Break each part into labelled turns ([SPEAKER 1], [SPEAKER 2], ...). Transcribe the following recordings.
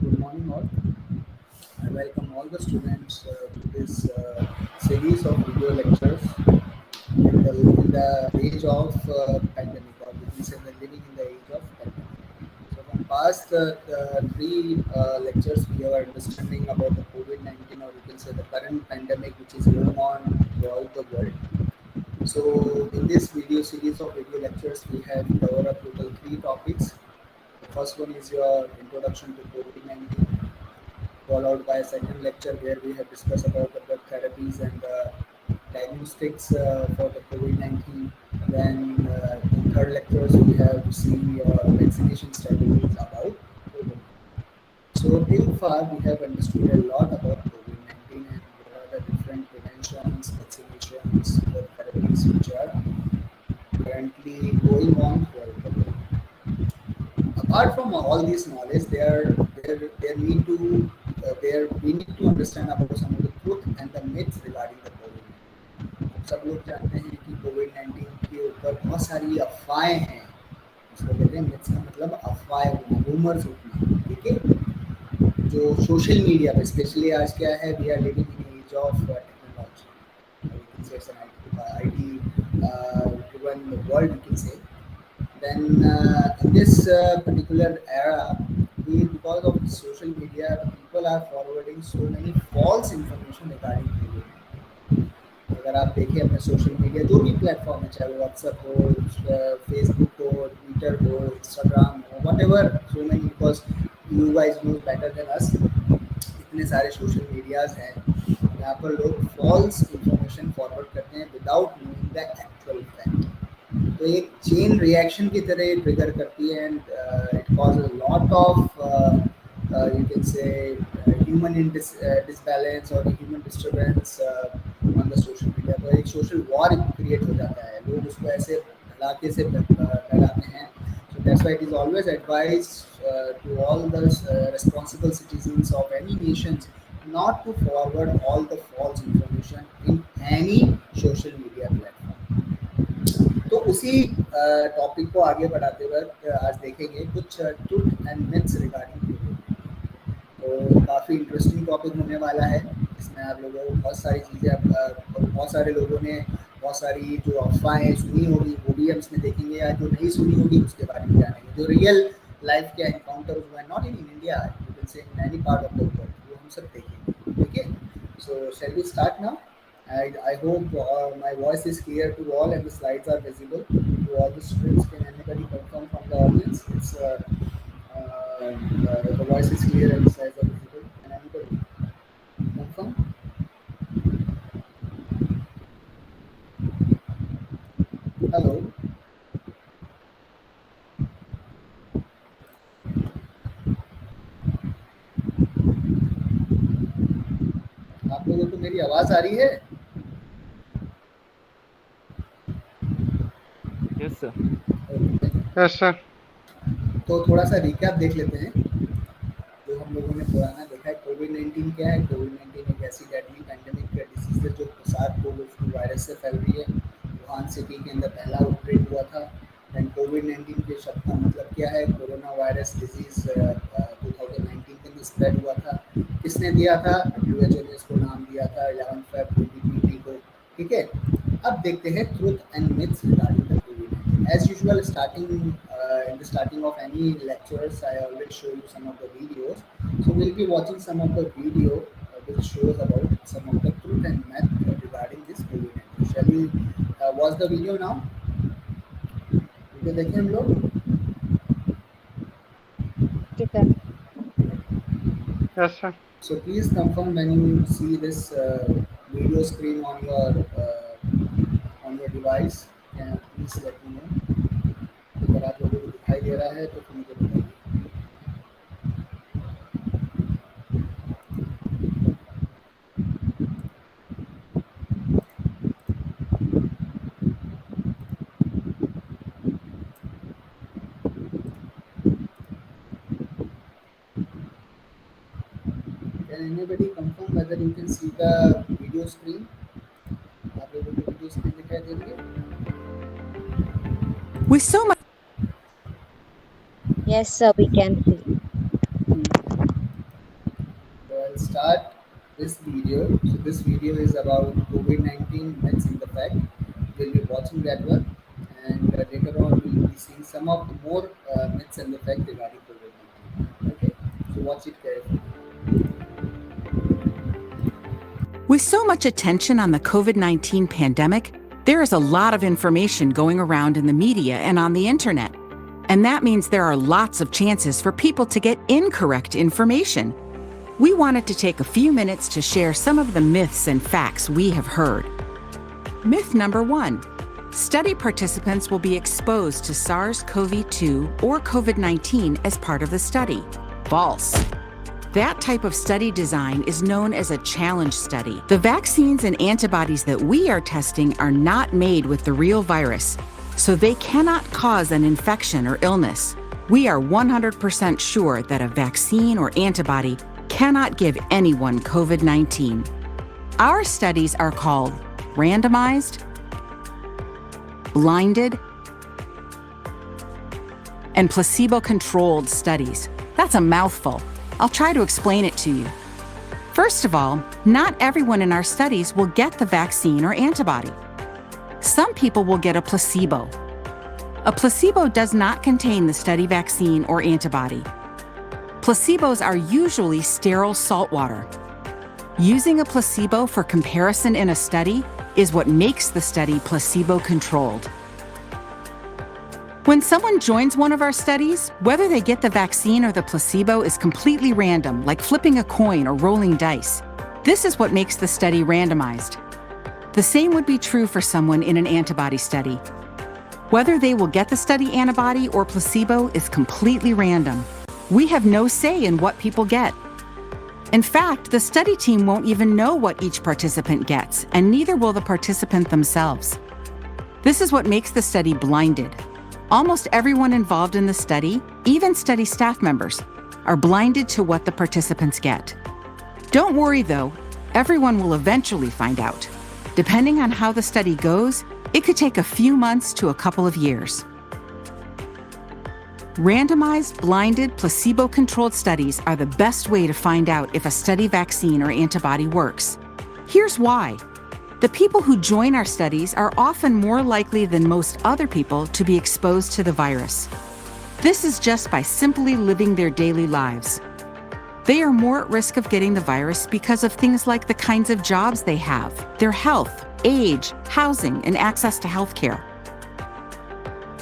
[SPEAKER 1] Good morning, all. I welcome all the students to this series of video lectures in the age of pandemic, or we can say the living in the age of pandemic. So, from past three lectures, we are understanding about the COVID-19, or we can say the current pandemic which is going on throughout the world. So, in this video series of video lectures, we have covered up total three topics. The first one is your introduction to COVID-19, followed by a second lecture where we have discussed about the drug therapies and the diagnostics for the COVID-19. Then in third lectures we have seen vaccination strategies about COVID. So till far we have understood a lot about COVID-19 and what are the different preventions, vaccinations, drug therapies which are currently going on throughout the world. Apart from all this knowledge, there need to there we need to understand about some of the truth and the myths regarding the COVID-19. सब लोग जानते हैं कि कोविड-19 के ऊपर बहुत सारी अफवाहें हैं. इसको कहते हैं myths का मतलब अफवाहें होना, रूमर्स उठना. ठीक है, जो सोशल मीडिया पे स्पेशली आज क्या है, we are living in age of technology. We can say it's an IT driven world, we can say. Then in this particular era, because of social media, people are forwarding so many false information regarding COVID. अगर आप देखें अपने social media जो भी platform है, चाहे वो WhatsApp हो, फेसबुक हो, ट्विटर हो, इंस्टाग्राम हो, whatever, so many, because you guys know better than us, इतने सारे सोशल मीडियाज हैं यहाँ पर लोग फॉल्स इंफॉर्मेशन फॉरवर्ड करते हैं without knowing the actual fact. तो एक चेन रिएक्शन की तरह ट्रिगर करती है and it cause a lot of you can say human disbalance or human disturbance on the social media. तो एक social war create हो जाता है, लोग उसको ऐसे धड़ाके से फैलाते हैं. So that's why it is always advised to all the responsible citizens of any nations not to forward all the false information in any social media platform. तो उसी टॉपिक को आगे बढ़ाते वक्त आज देखेंगे कुछ ट्रूथ एंड मिथ्स रिगार्डिंग. तो काफ़ी इंटरेस्टिंग टॉपिक होने वाला है. इसमें आप लोगों को बहुत सारी चीज़ें, बहुत सारे लोगों ने बहुत सारी जो अफवाहें सुनी होगी वो भी हम इसमें देखेंगे, या जो नहीं सुनी होगी उसके बारे में जानेंगे. जो रियल लाइफ के एनकाउंटर हुआ है, not in India, you can say in any part of the world, वो हम सब देखेंगे. ठीक है, so shall we start now. I hope my voice is clear to all and the slides are visible to all the students. Can anybody confirm from the audience? It's the voice is clear and the slides are visible. Can anybody confirm? Hello. आप लोगों को मेरी आवाज आ रही है?
[SPEAKER 2] Yes sir.
[SPEAKER 3] Yes sir.
[SPEAKER 1] तो थोड़ा सा रिकैप देख लेते हैं जो हम लोगों ने पुराना देखा है. कोविड-19 क्या है? कोविड-19 एक ऐसी डेडली पैंडेमिक डिसीज है जो SARS-CoV-2 वायरस से फैल रही है. वुहान सिटी के अंदर पहला आउटब्रेक हुआ था. एंड कोविड-19 के शब्द का मतलब क्या है? कोरोना वायरस डिजीज 2019 के अंदर स्प्रेड हुआ था. किसने दिया था? WHO ने इसको नाम दिया था 11 Feb 2020 को. ठीक है, अब देखते हैं truth and myths regarding the COVID-19. As usual, in the starting of any lectures, I always show you some of the videos. So we'll be watching some of the video which shows about some of the truth and myth regarding this COVID-19. Shall we watch the video now? Video देखें हम लोग.
[SPEAKER 3] ठीक है. Yes sir.
[SPEAKER 1] So please confirm when you see this video screen on your device. Can please let me know. अगर आप लोगों को दिखाई दे रहा है तो फिर मुझे बताइए. Can anybody confirm whether you can see the video screen? आप लोगों को वीडियो स्क्रीन दिखाई दे रही है?
[SPEAKER 4] With so much
[SPEAKER 3] Yes, sir, we can see.
[SPEAKER 1] this video. So this video is about COVID-19 myths and the fact. We'll be watching that one, and later on we'll be seeing some of the more myths and the fact regarding COVID-19. Okay, so watch it carefully.
[SPEAKER 2] With so much attention on the COVID-19 pandemic, there is a lot of information going around in the media and on the internet. And that means there are lots of chances for people to get incorrect information. We wanted to take a few minutes to share some of the myths and facts we have heard. Myth number 1. Study participants will be exposed to SARS-CoV-2 or COVID-19 as part of the study. False. That type of study design is known as a challenge study. The vaccines and antibodies that we are testing are not made with the real virus, so they cannot cause an infection or illness. We are 100% sure that a vaccine or antibody cannot give anyone COVID-19. Our studies are called randomized, blinded, and placebo-controlled studies. That's a mouthful. I'll try to explain it to you. First of all, not everyone in our studies will get the vaccine or antibody. Some people will get a placebo. A placebo does not contain the study vaccine or antibody. Placebos are usually sterile salt water. Using a placebo for comparison in a study is what makes the study placebo-controlled. When someone joins one of our studies, whether they get the vaccine or the placebo is completely random, like flipping a coin or rolling dice. This is what makes the study randomized. The same would be true for someone in an antibody study. Whether they will get the study antibody or placebo is completely random. We have no say in what people get. In fact, the study team won't even know what each participant gets, and neither will the participant themselves. This is what makes the study blinded. Almost everyone involved in the study, even study staff members, are blinded to what the participants get. Don't worry though, everyone will eventually find out. Depending on how the study goes, it could take a few months to a couple of years. Randomized, blinded, placebo-controlled studies are the best way to find out if a study vaccine or antibody works. Here's why. The people who join our studies are often more likely than most other people to be exposed to the virus. This is just by simply living their daily lives. They are more at risk of getting the virus because of things like the kinds of jobs they have, their health, age, housing, and access to health care.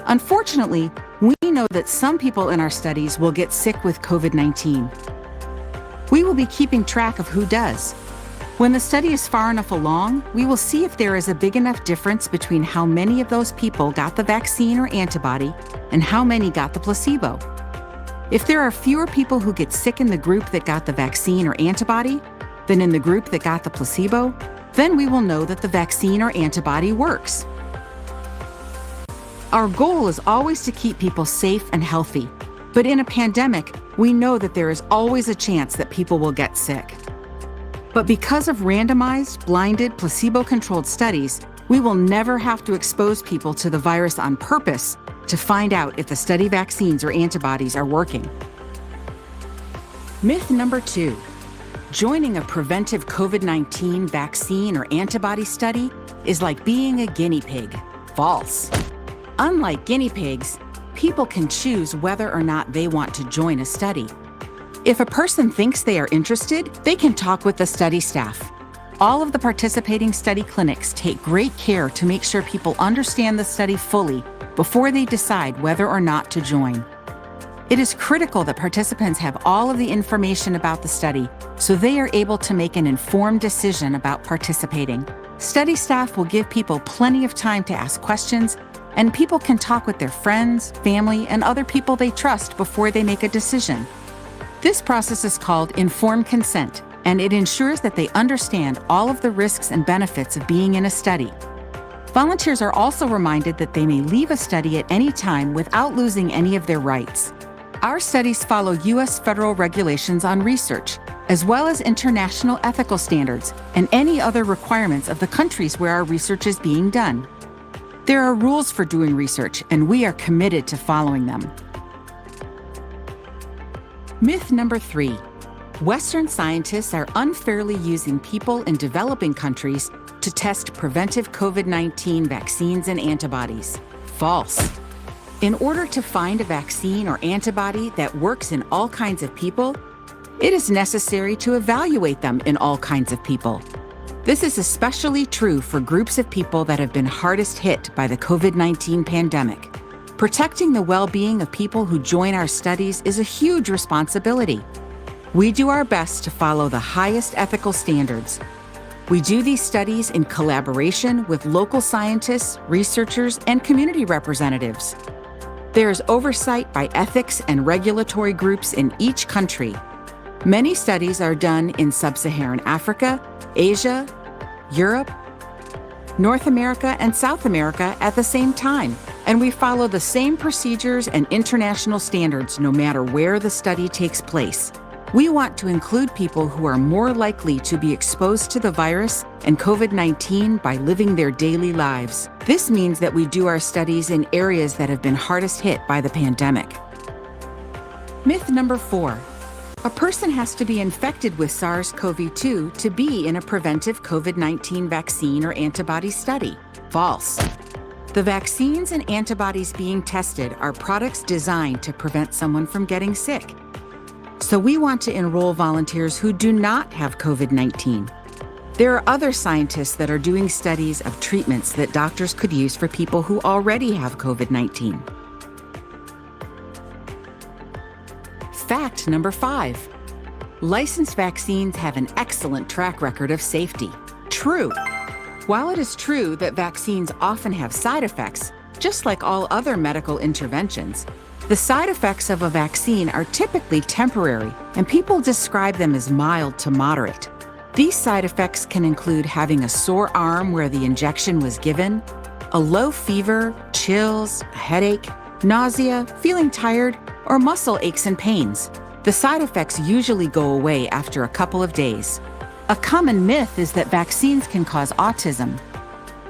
[SPEAKER 2] Unfortunately, we know that some people in our studies will get sick with COVID-19. We will be keeping track of who does. When the study is far enough along, we will see if there is a big enough difference between how many of those people got the vaccine or antibody and how many got the placebo. If there are fewer people who get sick in the group that got the vaccine or antibody than in the group that got the placebo, then we will know that the vaccine or antibody works. Our goal is always to keep people safe and healthy, but in a pandemic, we know that there is always a chance that people will get sick. But because of randomized, blinded, placebo-controlled studies, we will never have to expose people to the virus on purpose to find out if the study vaccines or antibodies are working. Myth number 2. Joining a preventive COVID-19 vaccine or antibody study is like being a guinea pig. False. Unlike guinea pigs, people can choose whether or not they want to join a study. If a person thinks they are interested, they can talk with the study staff. All of the participating study clinics take great care to make sure people understand the study fully before they decide whether or not to join. It is critical that participants have all of the information about the study so they are able to make an informed decision about participating. Study staff will give people plenty of time to ask questions, and people can talk with their friends, family, and other people they trust before they make a decision. This process is called informed consent, and it ensures that they understand all of the risks and benefits of being in a study. Volunteers are also reminded that they may leave a study at any time without losing any of their rights. Our studies follow U.S. federal regulations on research, as well as international ethical standards and any other requirements of the countries where our research is being done. There are rules for doing research, and we are committed to following them. Myth number 3. Western scientists are unfairly using people in developing countries to test preventive COVID-19 vaccines and antibodies. False. In order to find a vaccine or antibody that works in all kinds of people, it is necessary to evaluate them in all kinds of people. This is especially true for groups of people that have been hardest hit by the COVID-19 pandemic. Protecting the well-being of people who join our studies is a huge responsibility. We do our best to follow the highest ethical standards. We do these studies in collaboration with local scientists, researchers, and community representatives. There is oversight by ethics and regulatory groups in each country. Many studies are done in sub-Saharan Africa, Asia, Europe, North America, and South America at the same time, and we follow the same procedures and international standards no matter where the study takes place. We want to include people who are more likely to be exposed to the virus and COVID-19 by living their daily lives. This means that we do our studies in areas that have been hardest hit by the pandemic. Myth number 4. A person has to be infected with SARS-CoV-2 to be in a preventive COVID-19 vaccine or antibody study. False. The vaccines and antibodies being tested are products designed to prevent someone from getting sick. So we want to enroll volunteers who do not have COVID-19. There are other scientists that are doing studies of treatments that doctors could use for people who already have COVID-19. Fact number 5. Licensed vaccines have an excellent track record of safety. True. While it is true that vaccines often have side effects, just like all other medical interventions, the side effects of a vaccine are typically temporary, and people describe them as mild to moderate. These side effects can include having a sore arm where the injection was given, a low fever, chills, a headache, nausea, feeling tired, or muscle aches and pains. The side effects usually go away after a couple of days. A common myth is that vaccines can cause autism.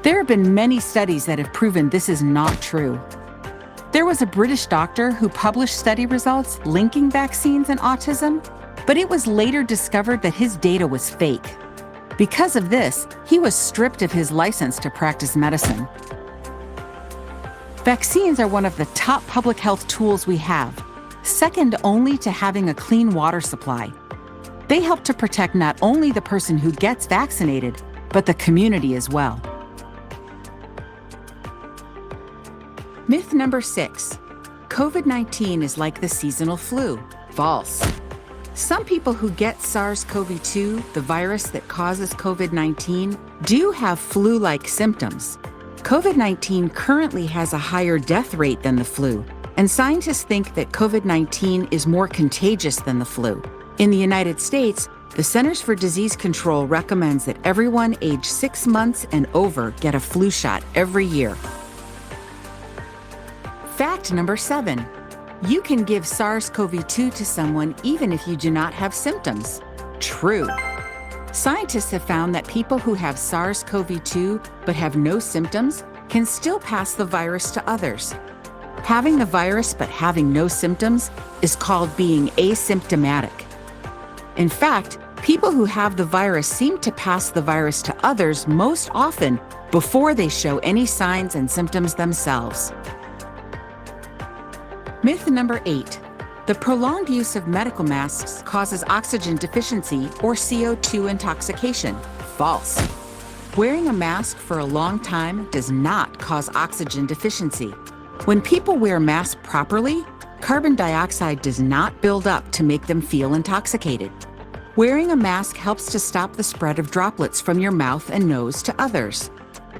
[SPEAKER 2] There have been many studies that have proven this is not true. There was a British doctor who published study results linking vaccines and autism, but it was later discovered that his data was fake. Because of this, he was stripped of his license to practice medicine. Vaccines are one of the top public health tools we have, second only to having a clean water supply. They help to protect not only the person who gets vaccinated, but the community as well. Myth number 6. COVID-19 is like the seasonal flu. False. Some people who get SARS-CoV-2, the virus that causes COVID-19, do have flu-like symptoms. COVID-19 currently has a higher death rate than the flu, and scientists think that COVID-19 is more contagious than the flu. In the United States, the Centers for Disease Control recommends that everyone aged 6 months and over get a flu shot every year. Fact number 7. You can give SARS-CoV-2 to someone even if you do not have symptoms. True. Scientists have found that people who have SARS-CoV-2 but have no symptoms can still pass the virus to others. Having the virus but having no symptoms is called being asymptomatic. In fact, people who have the virus seem to pass the virus to others most often before they show any signs and symptoms themselves. Myth number 8. The prolonged use of medical masks causes oxygen deficiency or CO2 intoxication. False. Wearing a mask for a long time does not cause oxygen deficiency. When people wear masks properly, carbon dioxide does not build up to make them feel intoxicated. Wearing a mask helps to stop the spread of droplets from your mouth and nose to others.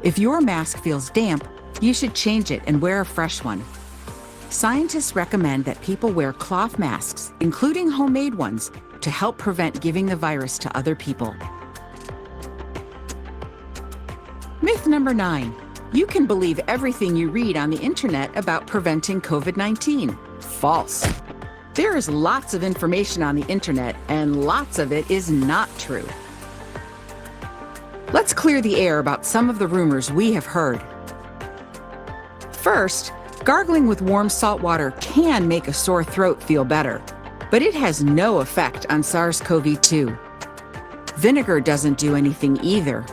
[SPEAKER 2] If your mask feels damp, you should change it and wear a fresh one. Scientists recommend that people wear cloth masks, including homemade ones, to help prevent giving the virus to other people. Myth number 9. You can believe everything you read on the internet about preventing COVID-19. False. There is lots of information on the internet, and lots of it is not true. Let's clear the air about some of the rumors we have heard. First, gargling with warm salt water can make a sore throat feel better. but it has no effect on SARS-CoV-2. Vinegar doesn't do anything either.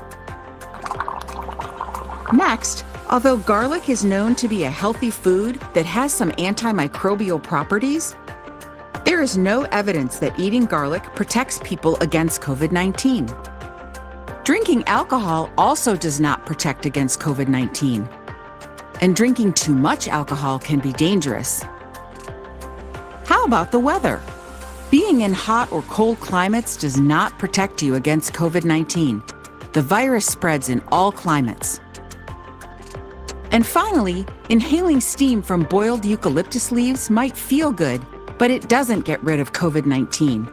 [SPEAKER 2] Next, although garlic is known to be a healthy food that has some antimicrobial properties, there is no evidence that eating garlic protects people against COVID-19. Drinking alcohol also does not protect against COVID-19. And drinking too much alcohol can be dangerous. How about the weather? Being in hot or cold climates does not protect you against COVID-19. The virus spreads in all climates. And finally, inhaling steam from boiled eucalyptus leaves might feel good, but it doesn't get rid of COVID-19.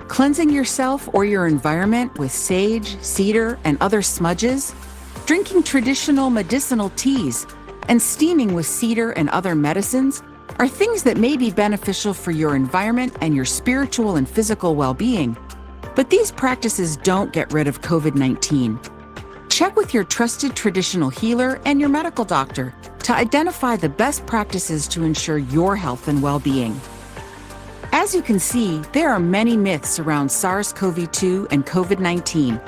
[SPEAKER 2] Cleansing yourself or your environment with sage, cedar, and other smudges, drinking traditional medicinal teas, and steaming with cedar and other medicines are things that may be beneficial for your environment and your spiritual and physical well-being. But these practices don't get rid of COVID-19. Check with your trusted traditional healer and your medical doctor to identify the best practices to ensure your health and well-being. As you can see, there are many myths around SARS-CoV-2 and COVID-19.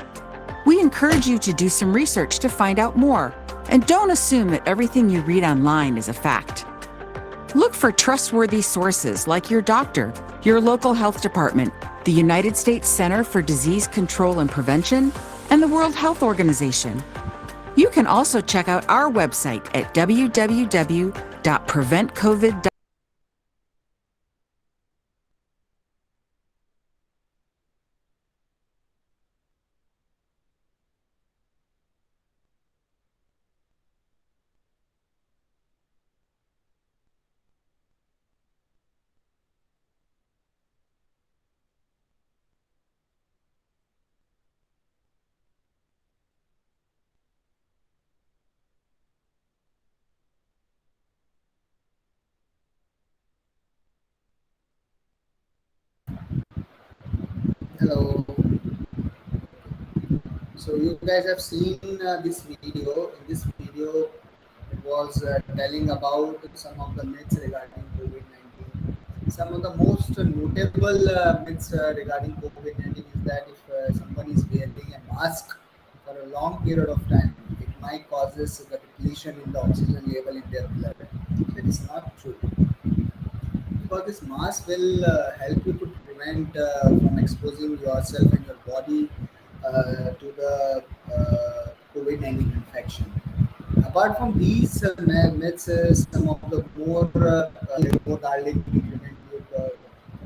[SPEAKER 2] We encourage you to do some research to find out more, and don't assume that everything you read online is a fact. Look for trustworthy sources like your doctor, your local health department, the United States Center for Disease Control and Prevention, and the World Health Organization. You can also check out our website at www.preventcovid.com.
[SPEAKER 1] Hello. So you guys have seen this video. In this video, it was telling about some of the myths regarding COVID-19. Some of the most notable myths regarding COVID-19 is that if someone is wearing a mask for a long period of time, it might causes the depletion in the oxygen level in their blood. That is not true, because this mask will help you to prevent from exposing yourself and your body to the COVID-19 infection. Apart from these myths, some of the more garlic will prevent you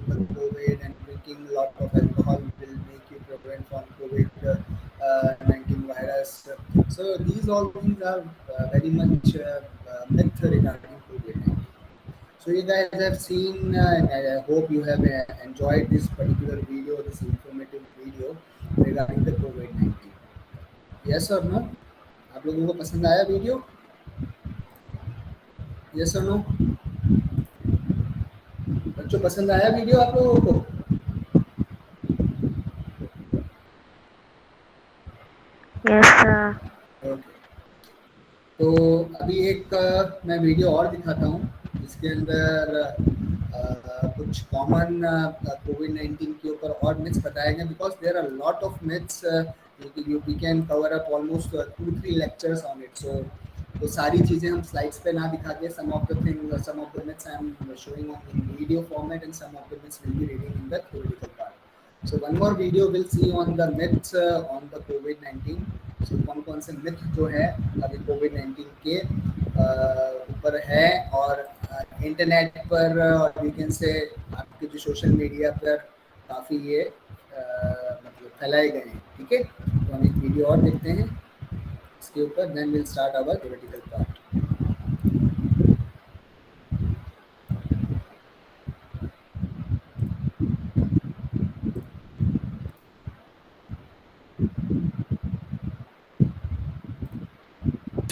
[SPEAKER 1] from the COVID, and drinking a lot of alcohol will make you prevent from COVID-19 virus. So these all things are very much myth regarding COVID-19. So you guys have seen, and I hope you have enjoyed this particular video, this informative video regarding the COVID-19. Yes or no? आप लोगों को पसंद आया video? Yes or no? बच्चों पसंद आया video आप लोगों को?
[SPEAKER 3] Yes, sir.
[SPEAKER 1] Okay. तो अभी एक मैं वीडियो और दिखाता हूँ जिसके अंदर कुछ कॉमन कोविड-19 के ऊपर और मिथ्स बताए गए, because there are lot of myths. We can cover up almost 2-3 lectures on it. So तो सारी चीज़ें हम स्लाइड्स पे ना दिखा के some of the myths I am showing on in video format and some of the myths will be reading in the theoretical part. So one more video we'll see on the myths on the COVID-19. So कौन से myth जो है अभी COVID-19 के ऊपर है और internet पर और यू कैन से आपके जो सोशल मीडिया पर काफ़ी ये मतलब फैलाए गए हैं. ठीक है, तो हम एक वीडियो और देखते हैं इसके ऊपर, then will start our theoretical part.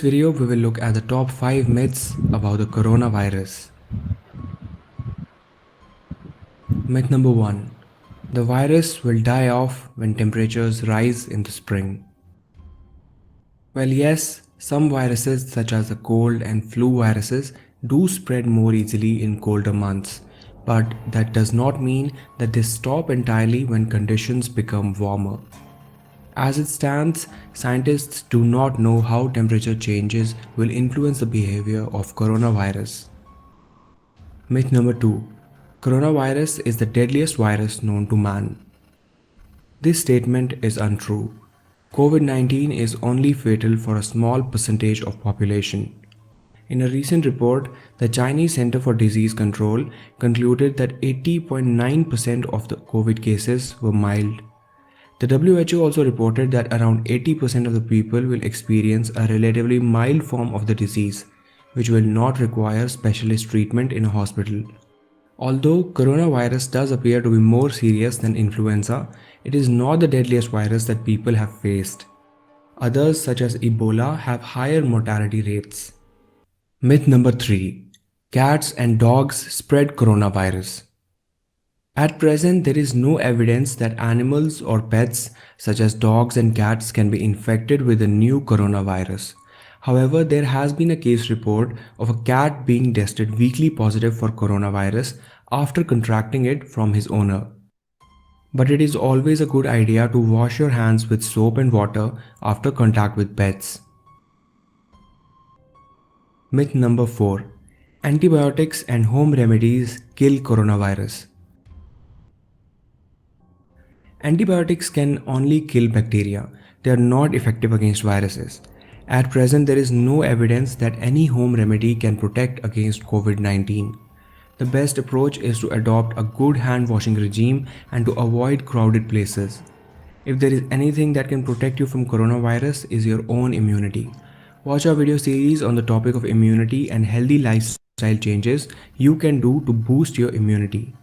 [SPEAKER 4] In this video, we will look at the top 5 myths about the coronavirus. Myth number 1. The virus will die off when temperatures rise in the spring. Well, yes, some viruses such as the cold and flu viruses do spread more easily in colder months, But that does not mean that they stop entirely when conditions become warmer. As it stands, scientists do not know how temperature changes will influence the behavior of coronavirus. Myth number 2. Coronavirus is the deadliest virus known to man. This statement is untrue. COVID 19 is only fatal for a small percentage of population. In a recent report, the Chinese Center for Disease Control concluded that 80.9% of the COVID cases were mild. The WHO also reported that around 80% of the people will experience a relatively mild form of the disease, which will not require specialist treatment in a hospital. Although coronavirus does appear to be more serious than influenza, it is not the deadliest virus that people have faced. Others, such as Ebola, have higher mortality rates. Myth number 3. Cats and dogs spread coronavirus. At present, there is no evidence that animals or pets, such as dogs and cats, can be infected with the new coronavirus. However, there has been a case report of a cat being tested weekly positive for coronavirus after contracting it from his owner. But it is always a good idea to wash your hands with soap and water after contact with pets. Myth number 4. Antibiotics and home remedies kill coronavirus. Antibiotics can only kill bacteria. They are not effective against viruses. At present, there is no evidence that any home remedy can protect against COVID 19. The best approach is to adopt a good hand washing regime and to avoid crowded places. If there is anything that can protect you from coronavirus is your own immunity. Watch our video series on the topic of immunity and healthy lifestyle changes you can do to boost your immunity.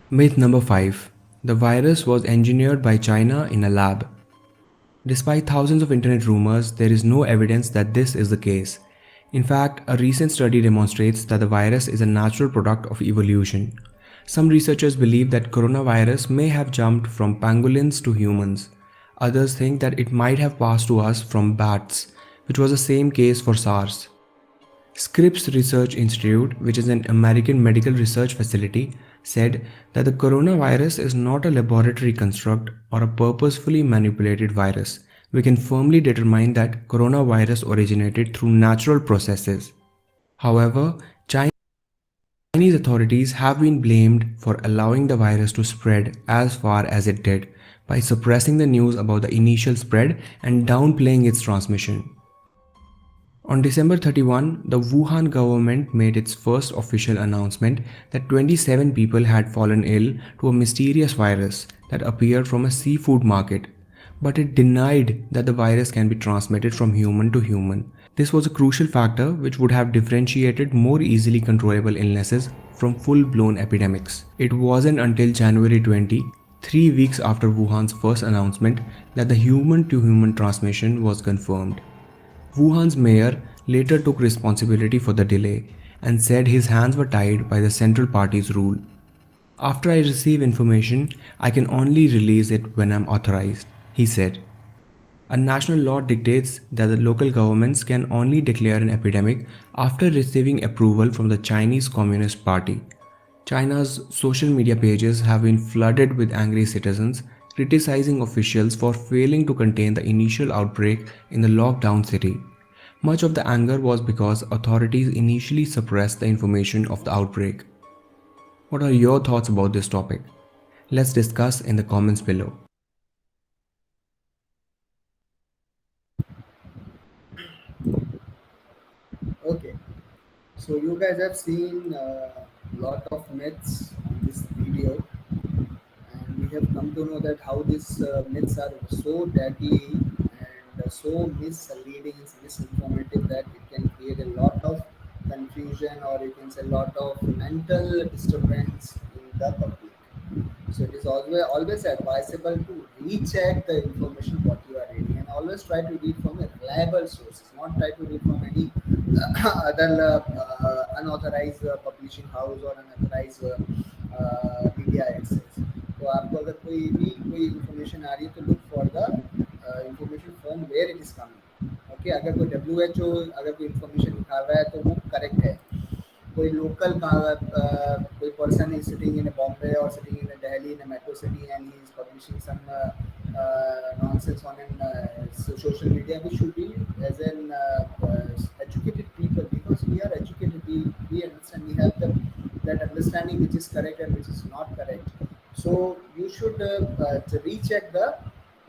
[SPEAKER 4] Myth number 5. The virus was engineered by China in a lab. Despite thousands of internet rumors, there is no evidence that this is the case. In fact, a recent study demonstrates that the virus is a natural product of evolution. Some researchers believe that coronavirus may have jumped from pangolins to humans. Others think that it might have passed to us from bats, which was the same case for SARS. Scripps Research Institute, which is an American medical research facility, said that the coronavirus is not a laboratory construct or a purposefully manipulated virus. We can firmly determine that coronavirus originated through natural processes. However, Chinese authorities have been blamed for allowing the virus to spread as far as it did by suppressing the news about the initial spread and downplaying its transmission. On December 31, the Wuhan government made its first official announcement that 27 people had fallen ill to a mysterious virus that appeared from a seafood market, but it denied that the virus can be transmitted from human to human. This was a crucial factor which would have differentiated more easily controllable illnesses from full-blown epidemics. It wasn't until January 20, 3 weeks after Wuhan's first announcement, that the human-to-human transmission was confirmed. Wuhan's mayor later took responsibility for the delay and said his hands were tied by the central party's rule. After I receive information, I can only release it when I'm authorized, he said. A national law dictates that the local governments can only declare an epidemic after receiving approval from the Chinese Communist Party. China's social media pages have been flooded with angry citizens criticizing officials for failing to contain the initial outbreak in the lockdown city. Much of the anger was because authorities initially suppressed the information of the outbreak. What are your thoughts about this topic? Let's discuss in the comments below.
[SPEAKER 1] Okay, so you guys have seen a lot of myths on this video, and we have come to know that how these myths are so deadly and so misleading, misinformative that it can create a lot of confusion, or you can say a lot of mental disturbance in the public. So it is always advisable to recheck the information what you are reading, and always try to read from a reliable sources, not try to read from any other unauthorized publishing house or unauthorized media access. तो आपको अगर कोई information आ रही है तो look for the information from where it is coming. Okay, अगर कोई WHO अगर कोई इंफॉर्मेशन निकाल रहा है तो वो करेक्ट है. कोई लोकल कोई person is sitting in a Bombay or sitting in a Delhi in a metro city and he is publishing some nonsense on an social media. We should be as an educated people, because we are educated. We understand, we have that understanding which is correct and which is not correct. So you should recheck the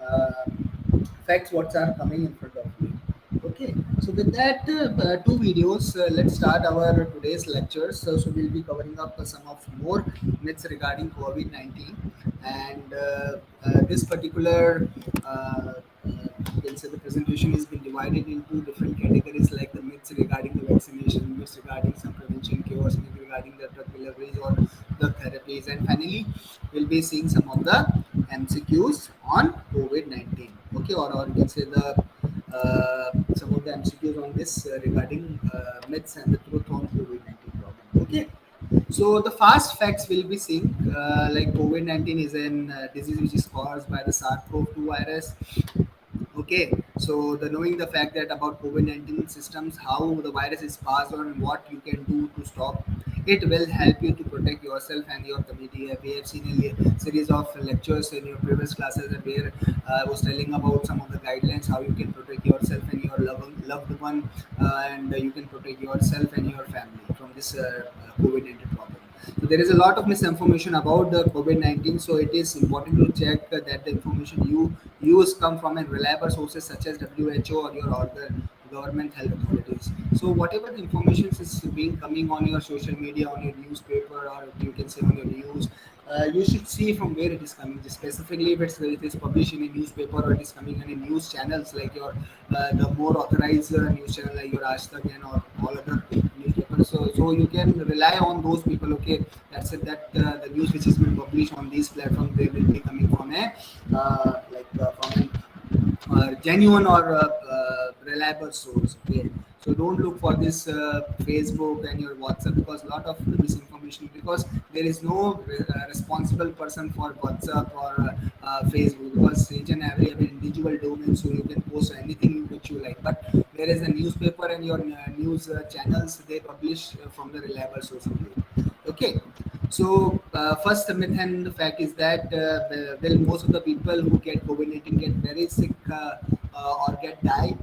[SPEAKER 1] uh, facts what are coming in front of you. Okay, so with that two videos, let's start our today's lectures. So we'll be covering up some of more myths regarding COVID-19, and this particular you can say the presentation has been divided into different categories, like the myths regarding the vaccination, myths regarding some prevention cures, myths regarding the drug deliveries or the therapies, and finally we'll be seeing some of the MCQs on COVID-19. Okay, or you can say the some of the MCQs on this regarding myths and the truth on COVID-19 problem. Okay, so the fast facts will be seeing like COVID-19 is an disease which is caused by the SARS-CoV-2 virus. Okay, so the knowing the fact that about COVID-19 systems, how the virus is passed on, and what you can do to stop it will help you to protect yourself and your community. We have seen a series of lectures in your previous classes where I was telling about some of the guidelines how you can protect yourself and your loved one, and you can protect yourself and your family from this COVID-19 problem. So there is a lot of misinformation about the COVID-19. So it is important to check that the information you use come from a reliable sources such as WHO or your other government health authorities. So whatever the information is being coming on your social media, on your newspaper, or you can say on your news, you should see from where it is coming. Just specifically, if it is published in a newspaper or it is coming in a news channels like your the more authorized news channel like your Rajasthan or all other newspapers. So you can rely on those people. Okay, that's it. That the news which is being published on these platforms, they will be coming from a from an genuine or reliable source. Okay, so don't look for this Facebook and your WhatsApp, because a lot of misinformation, because there is no responsible person for WhatsApp or Facebook, because each and every individual domain, so you can post anything which you like. But there is a newspaper and your news channels, they publish from the reliable source only. Okay, so first myth and fact is that well, most of the people who get COVID-19 get very sick or get die.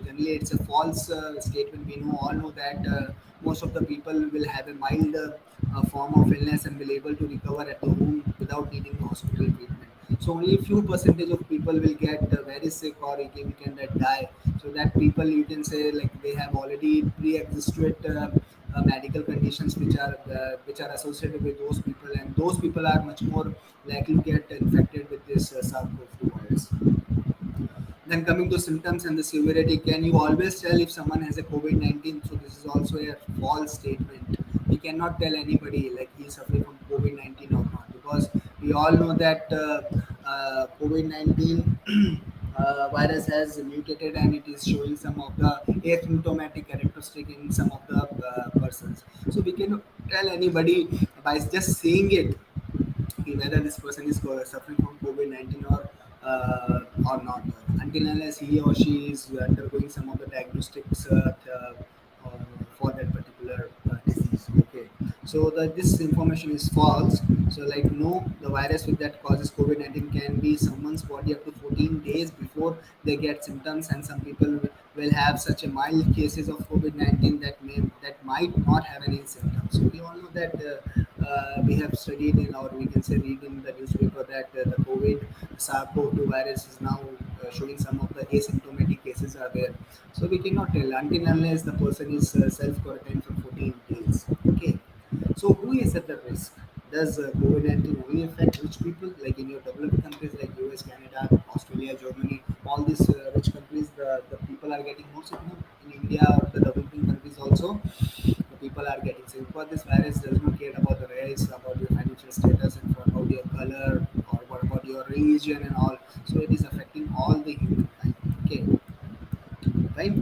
[SPEAKER 1] Generally, it's a false statement. We all know that most of the people will have a mild form of illness and will able to recover at the home without needing hospital treatment. So only few percentage of people will get very sick or can die. So that people, you can say, like they have already pre-existed medical conditions which are associated with those people, and those people are much more likely to get infected with this SARS-CoV-2 virus. Then coming to symptoms and the severity, can you always tell if someone has a COVID-19? So this is also a false statement. We cannot tell anybody like he is suffering from COVID-19 or not, because we all know that COVID-19 virus has mutated and it is showing some of the asymptomatic characteristic in some of the persons. So we cannot tell anybody by just seeing it whether this person is suffering from COVID-19 or not, until unless he or she is undergoing some of the diagnostics for that particular disease. Okay, so this information is false. So like no, the virus with that causes COVID-19 can be someone's body up to 14 days before they get symptoms, and some people will have such a mild cases of COVID-19 that might not have any symptoms. So we all know that we have studied in, or we can say read in the newspaper that the COVID SARS-CoV-2 virus is now showing some of the asymptomatic cases are there. So we cannot tell until unless the person is self-quarantined for 14 days. Okay. So who is at the risk? Does COVID-19 only affect rich people, like in your developed countries like US, Canada, Australia, Germany, all these rich countries, the people are getting more sick? No. In India or the developing countries also, the people are getting sick, because this virus does not care about the race, about your financial status, and for about your color, or what about your religion and all. So it is affecting all the humankind. Okay, right?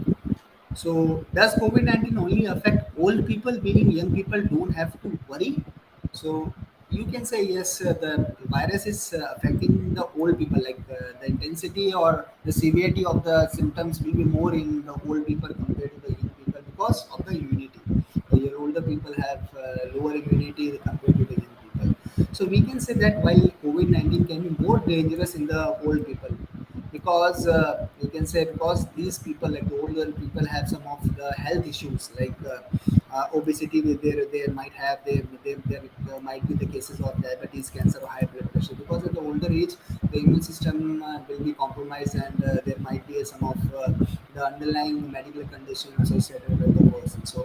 [SPEAKER 1] So does COVID-19 only affect old people, meaning young people don't have to worry? So you can say yes, the virus is affecting the old people, like the intensity or the severity of the symptoms will be more in the old people compared to the young people because of the immunity. Your older older people have lower immunity compared to the young people. So we can say that while COVID-19 can be more dangerous in the old people, because you can say because these people like the older people have some of the health issues like obesity with they might have there might be the cases of diabetes, cancer, or high blood pressure. Because at the older age the immune system will be compromised, and there might be some of the underlying medical condition associated with the person. So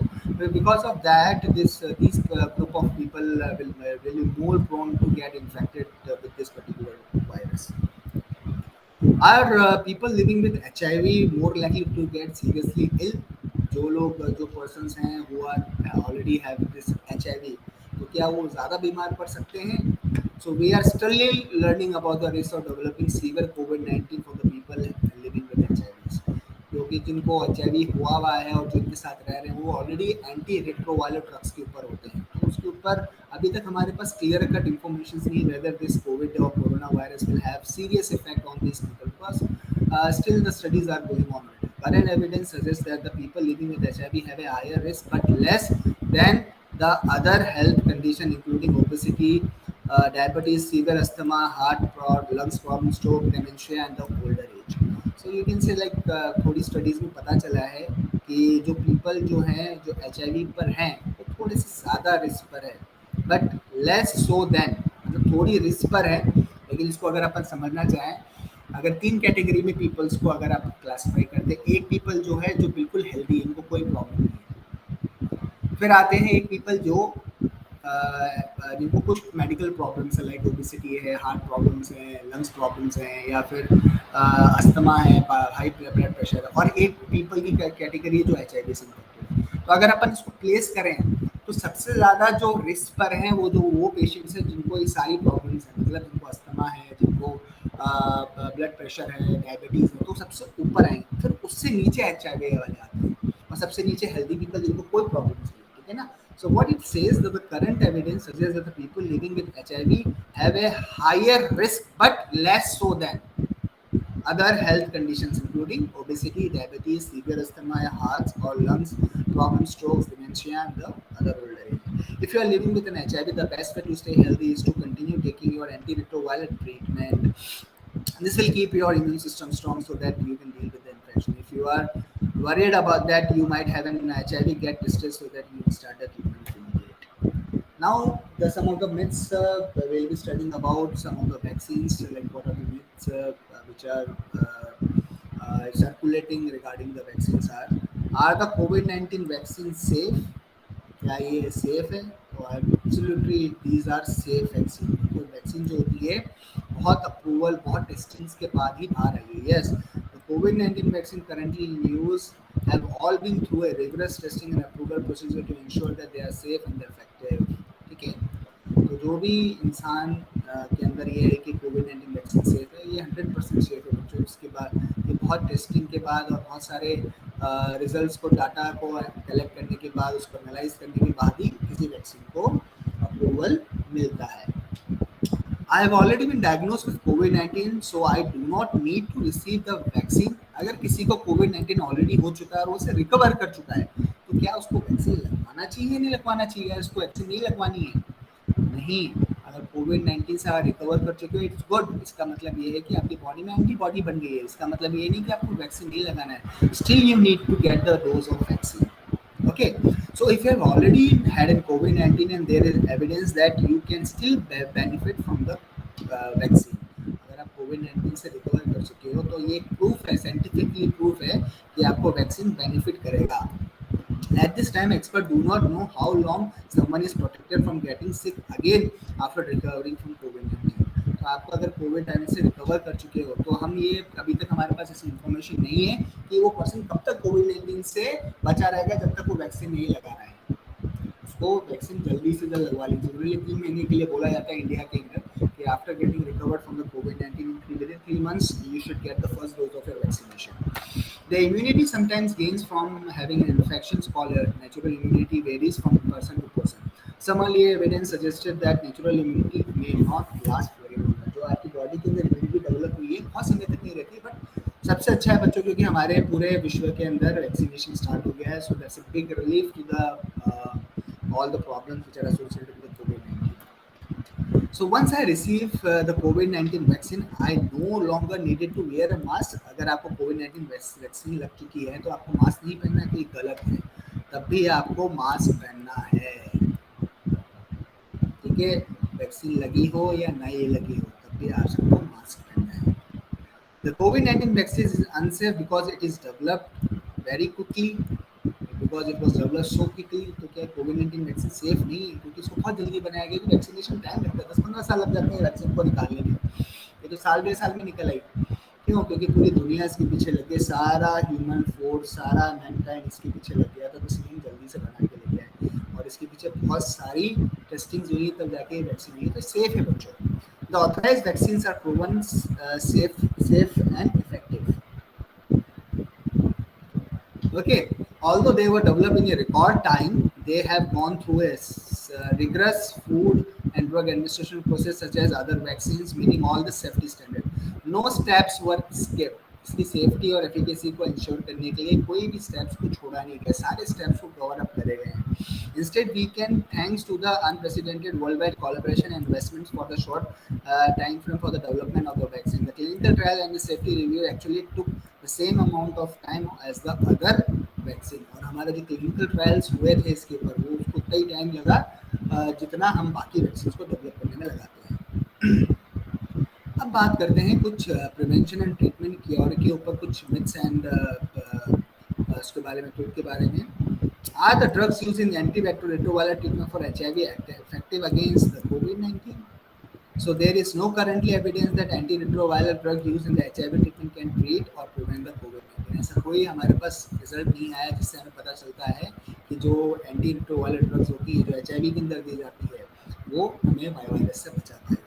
[SPEAKER 1] because of that, these group of people will be more prone to get infected with this particular virus. Are people living with HIV more likely to get seriously ill? जो लोग जो persons हैं who are already have this HIV, तो क्या वो ज़्यादा बीमार पड़ सकते हैं? So we are still learning about the risk of developing severe COVID-19 for the people living with HIV. क्योंकि जिनको HIV हुआ हुआ है और जिनके साथ रह रहे हैं वो ऑलरेडी एंटी रेट्रोवायरल ड्रग्स के ऊपर होते हैं, तो उसके ऊपर अभी तक हमारे पास क्लियर कट इन्फॉर्मेशन नहीं वेदर दिस कोविड और corona virus will have serious effect on this people, because still the studies are going on. Current evidence suggests that the people living with HIV have a higher risk but less than the other health condition including obesity, diabetes, severe asthma, heart problem, lungs problem, stroke, dementia and the older age. So you can say like थोड़ी studies में पता चला है कि जो people जो हैं जो HIV पर हैं वो थोड़े से ज़्यादा रिस्क पर है, बट लेस सो देन, मतलब थोड़ी रिस्क पर है, लेकिन इसको अगर अपन समझना चाहें, अगर 3 कैटेगरी में पीपल्स को अगर आप क्लासिफाई करते हैं, एक पीपल जो है जो बिल्कुल हेल्दी है, इनको कोई प्रॉब्लम नहीं है। फिर आते हैं एक पीपल जो जिनको कुछ मेडिकल प्रॉब्लम्स है लाइक ओबेसिटी है, हार्ट प्रॉब्लम्स हैं, लंग्स प्रॉब्लम्स हैं, या फिर अस्थमा है, हाई ब्लड प्रेशर है, और एक पीपल की कैटेगरी है जो HIV से इन्फेक्टेड है। तो अगर अपन इसको प्लेस करें तो सबसे ज़्यादा जो रिस्क पर हैं वो पेशेंट्स हैं जिनको ये सारी प्रॉब्लम्स हैं, मतलब जिनको अस्थमा है, जिनको ब्लड प्रेशर है, डायबिटीज़ है, तो सबसे ऊपर आएंगे। फिर उससे नीचे HIV वाले आते हैं और सबसे नीचे हेल्दी पीपल जिनको कोई प्रॉब्लम नहीं है, ठीक है ना। So what it says that the current evidence suggests that the people living with HIV have a higher risk but less so than other health conditions including obesity, diabetes, severe asthma, heart or lungs problems, strokes, dementia and the other older age. If you are living with an HIV, the best way to stay healthy is to continue taking your antiretroviral treatment. This will keep your immune system strong so that you can deal with the infection. If you are worried about that you might have an HIV, get tested so that you can start the treatment immediately. Now some of the myths we'll be studying about some of the vaccines, like what are the myths which are circulating regarding the vaccines. Are the COVID-19 vaccines safe? क्या ये safe है? तो absolutely these are safe vaccine. तो vaccine जो होती है बहुत approval, बहुत टेस्टिंग्स के बाद ही बाहर आई है। यस, द कोविड-19 vaccine currently in use have all been through a rigorous testing and approval procedure to ensure that they are safe and effective, ठीक है। तो जो भी इंसान के अंदर ये है कि कोविड-19 वैक्सीन सेफ है, ये 100% सेफ है बच्चों। इसके बाद ये बहुत टेस्टिंग के बाद और बहुत सारे रिजल्ट्स को, डाटा को कलेक्ट करने के बाद, उसको एनालाइज करने के बाद ही किसी वैक्सीन को अप्रूवल मिलता है। I have already been diagnosed with COVID-19, so I do not need to receive the vaccine. अगर किसी को COVID-19 ऑलरेडी हो चुका है और उसे रिकवर कर चुका है, तो क्या उसको वैक्सीन लगवाना चाहिए, नहीं लगवाना चाहिए? उसको वैक्सीन नहीं लगवानी है? नहीं। अगर कोविड-19 से आप रिकवर कर चुके हो, इट्स गुड। इसका मतलब ये है कि आपकी बॉडी में एंटीबॉडी बन गई है। इसका मतलब ये नहीं कि आपको वैक्सीन नहीं लगाना है, still you need to get the dose of vaccine. Okay, so if you have already had a COVID-19 and there is evidence that you can still benefit from the vaccine, अगर आप COVID-19 से recover कर चुके हो तो ये proof है, scientifically proof है कि आपको वैक्सीन बेनिफिट करेगा। At this time, experts do not know how long someone is protected from getting sick again after recovering from COVID-19. तो आपको अगर कोविड-19 से रिकवर कर चुके हो तो हम ये अभी तक हमारे पास ऐसी इन्फॉर्मेशन नहीं है कि वो पर्सन कब तक कोविड-19 से बचा रहेगा जब तक वो वैक्सीन नहीं लगा रहा है। उसको वैक्सीन जल्दी से जल्द लगवा लीजिए। जनरली 3 महीने के लिए बोला जाता है इंडिया के अंदर कि after getting recovered from the covid within 3 months you should get the first dose of your vaccination. The immunity sometimes gains from having an infections called natural immunity varies from person to person. Some early evidence suggested that natural immunity may not last very long. जो आपकी body के अंदर immunity develop हुई है बहुत समय तक नहीं रहती, बट सबसे अच्छा है बच्चों क्योंकि हमारे पूरे विश्व के अंदर वैक्सीनेशन स्टार्ट हो गया है। So that's a big relief to the all the problems which are associated with the COVID-19. So once I receive the COVID-19 vaccine, I no longer needed to wear a mask. अगर आपको COVID-19 vaccine लग चुकी है तो आपको mask नहीं पहनना है तो ये गलत है, तब भी आपको मास्क पहनना है, ठीक है। वैक्सीन लगी हो या नहीं लगी हो तब भी आप सबको मास्क पहनना है। The COVID-19 vaccine is unsafe because it is developed very quickly. Because it was developed so quickly, तो क्या COVID-19 वैक्सीन सेफ नहीं है क्योंकि इसको बहुत जल्दी बनाया गया। कि वैक्सीनेशन टाइम लगता है, 10-15 साल लग जाते हैं वैक्सीन को निकालने में, ये तो साल 1.5 साल में निकल आई। क्यों? क्योंकि पूरी दुनिया इसके पीछे लग गई, सारा ह्यूमन फोर्स, सारा मैनकाइंड इसके पीछे लग गया था, तो इसलिए जल्दी से बना के लेके आए और इसके पीछे बहुत सारी टेस्टिंग हुई तब जाके वैक्सीन हुई, तो सेफ है बच्चों। The authorised vaccines are proven safe and effective. Okay, although they were developed in a record time, they have gone through a rigorous food and drug administration process such as other vaccines, meeting all the safety standards. No steps were skipped. इसकी safety और efficacy को ensure करने के लिए कोई भी steps को छोड़ा नहीं गया, सारे स्टेप्स को कवर अप करे गए हैं। Instead, we can, thanks to the unprecedented worldwide collaboration and investments for the short time frame for the development of the vaccine. The clinical trial and the safety review actually took the same amount of time as the other vaccine. और हमारे जो clinical trials हुए थे इसके ऊपर, वो उसको उतना ही टाइम लगा जितना हम बाकी वैक्सीन को डेवलप करने में लगाते हैं। अब बात करते हैं कुछ प्रिवेंशन एंड ट्रीटमेंट क्योर के ऊपर, कुछ मिथ्स एंड उसके बारे में, ट्रूथ के बारे में। Are the drugs used in antiretroviral treatment for HIV effective against the COVID-19? So there is no currently evidence that antiretroviral drug used in the HIV treatment can treat or prevent the COVID-19. ऐसा कोई हमारे पास result नहीं आया जिससे हमें पता चलता है कि जो एंटीरेट्रोवायरल ड्रग्स होती है, जो HIV के अंदर दी जाती है, वो हमें वायरस से बचाता है।